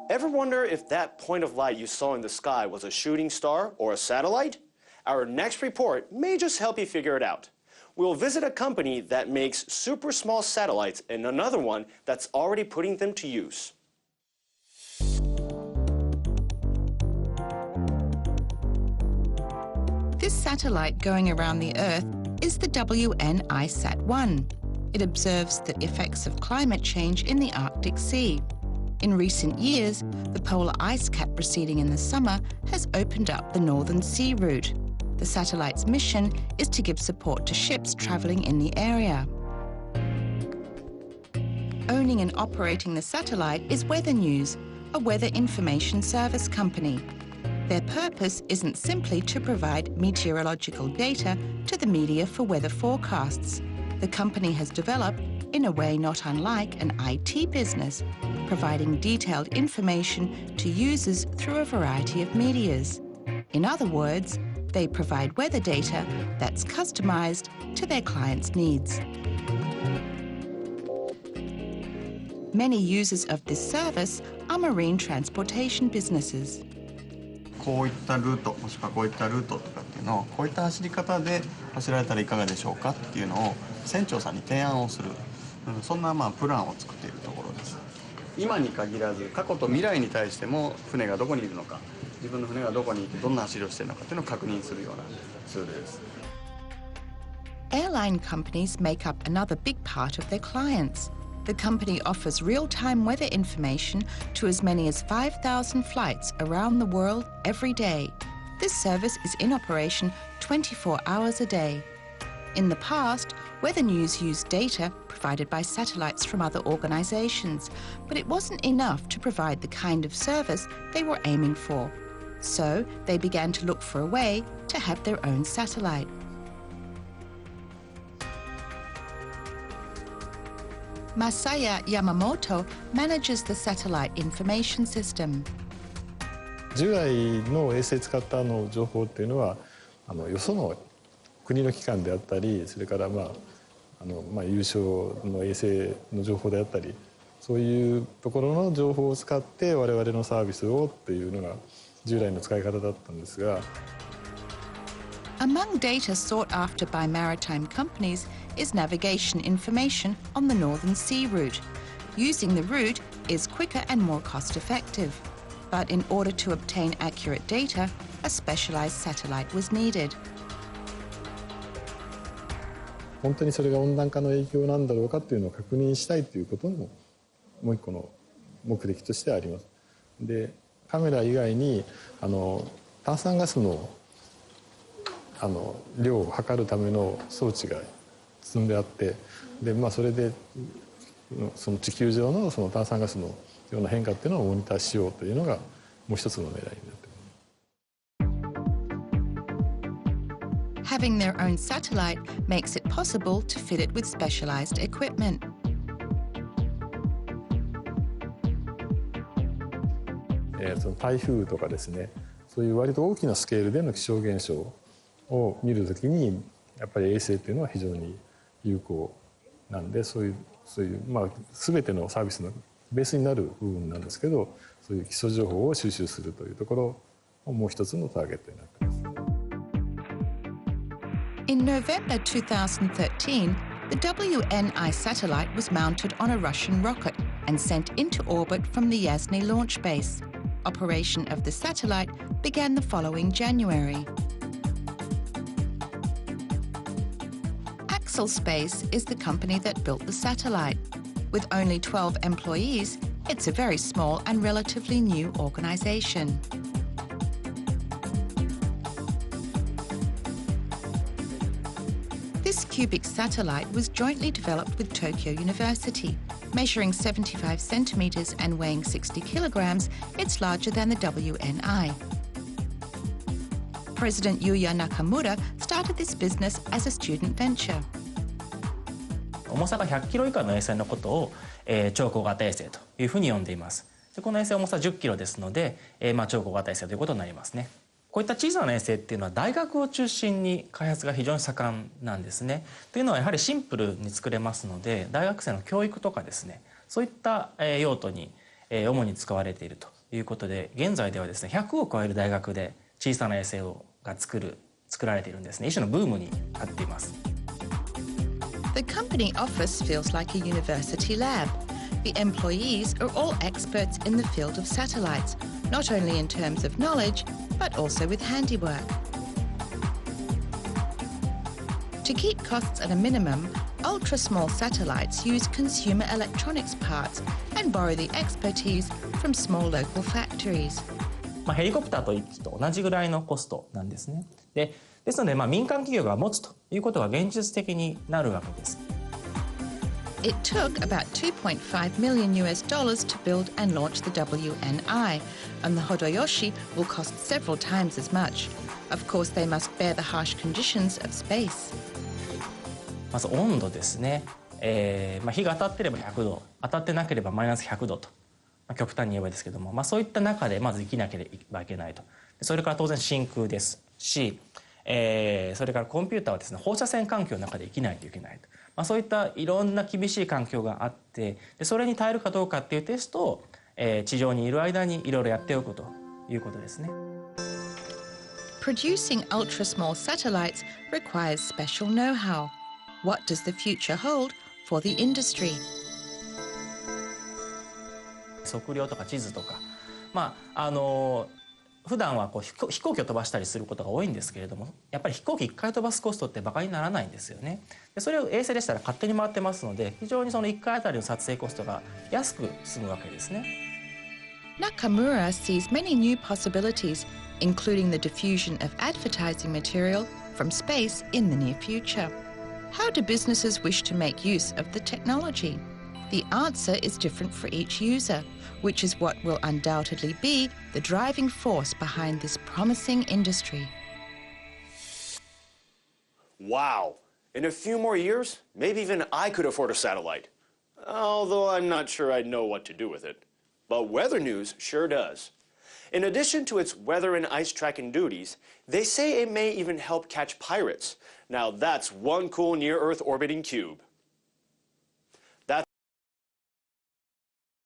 Ever wonder if that point of light you saw in the sky was a shooting star or a satellite? Our next report may just help you figure it out. We'll visit a company that makes super small satellites and another one that's already putting them to use. This satellite going around the Earth is the wnisat-1. It observes the effects of climate change in the Arctic Sea. In recent years, the polar ice cap receding in the summer has opened up the Northern Sea route. The satellite's mission is to give support to ships travelling in the area. Owning and operating the satellite is Weathernews, a weather information service company. Their purpose isn't simply to provide meteorological data to the media for weather forecasts. The company has developed, in a way not unlike an IT business, providing detailed information to users through a variety of medias. In other words, they provide weather data that's customized to their clients' needs. Many users of this service are marine transportation businesses. こういったルートもしくはこういったルートとかっていうのをこういった走り方で走られたらいかがでしょうかっていうのを船長さんに提案をする、そんなプランを作っているところです。今に限らず過去と未来に対しても船がどこにいるのか、自分の船がどこにいてどんな走りをしているのかっていうのを確認するようなツールです。Airline companies make up another big part of their clients. The company offers real-time weather information to as many as 5,000 flights around the world every day. This service is in operation 24 hours a day. In the past, Weathernews used data provided by satellites from other organizations, but it wasn't enough to provide the kind of service they were aiming for. So they began to look for a way to have their own satellite. Masaya Yamamoto manages the satellite information system. 従来の衛星使った情報っていうのはよその国の機関であったり、それから優勝の衛星の情報であったり、そういうところの情報を使って我々のサービスをっていうのが従来の使い方だったんですが。Among data sought after by maritime companies is navigation information on the Northern Sea route. Using the route is quicker and more cost-effective. But in order to obtain accurate data, a specialized satellite was needed. 本当にそれが温暖化の影響なんだろうかっていうのを確認したいということももう一個の目的としてあります。で、カメラ以外に炭酸ガスの量を測るための装置が積んであって、でそれでその地球上のその炭酸ガスのような変化っていうのをモニターしようというのがもう一つの狙いになっています。Having their own satellite makes it possible to fit it with specialized equipment. その台風とかですね、そういう割と大きなスケールでの気象現象を見るときにやっぱり衛星っていうのは非常に有効なんで、そういう全てのサービスのベースになる部分なんですけど、そういう基礎情報を収集するというところももう一つのターゲットになっています。In November 2013, the WNI satellite was mounted on a Russian rocket and sent into orbit from the Yasny launch base. Operation of the satellite began the following January. Axel Space is the company that built the satellite. With only 12 employees, it's a very small and relatively new organization. This cubic satellite was jointly developed with Tokyo University. Measuring 75 centimeters and weighing 60 kilograms, it's larger than the WNI. President Yuya Nakamura started this business as a student venture. 重さが100キロ以下の衛星のことを、超小型衛星というふうに呼んでいます。でこの衛星重さ10キロですので、超小型衛星ということになりますね。こういった小さな衛星っていうのは大学を中心に開発が非常に盛んなんですね。というのはやはりシンプルに作れますので、大学生の教育とかですね、そういった用途に主に使われているということで、現在ではですね、100を超える大学で小さな衛星が作られているんですね。一種のブームになっています。The company office feels like a university lab. The employees are all experts in the field of satellites, not only in terms of knowledge, but also with handiwork. To keep costs at a minimum, ultra-small satellites use consumer electronics parts and borrow the expertise from small local factories. ヘリコプターと1機と同じぐらいのコストなんですね。ですので、民間企業が持つということが現実的になるわけです。It took about $2.5 million to build and launch the WNI, and the Hodoyoshi will cost several times as much. Of course, they must bear the harsh conditions of space. まず温度ですね。日が当たってれば100度、当たってなければマイナス100度と、極端に言えばですけども、そういった中でまず生きなければいけないと。それから当然真空ですし、それからコンピューターはですね、放射線環境の中で生きないといけないと。そういったいろんな厳しい環境があって、それに耐えるかどうかっていうテストを、地上にいる間にいろいろやっておくということですね。Producing ultra-small satellites requires special know-how. What does the future hold for the industry? 測量とか地図とか、普段は飛行機を飛ばしたりすることが多いんですけれども、やっぱり飛行機1回飛ばすコストってバカにならないんですよね。それを衛星でしたら勝手に回ってますので、非常にその1回あたりの撮影コストが安く済むわけですね。Nakamura sees many new possibilities, including the diffusion of advertising material from space in the near future. How do businesses wish to make use of the technology? The answer is different for each user, which is what will undoubtedly be the driving force behind this promising industry. Wow! In a few more years, maybe even I could afford a satellite. Although I'm not sure I'd know what to do with it. But Weathernews sure does. In addition to its weather and ice tracking duties, they say it may even help catch pirates. Now that's one cool near-Earth orbiting cube.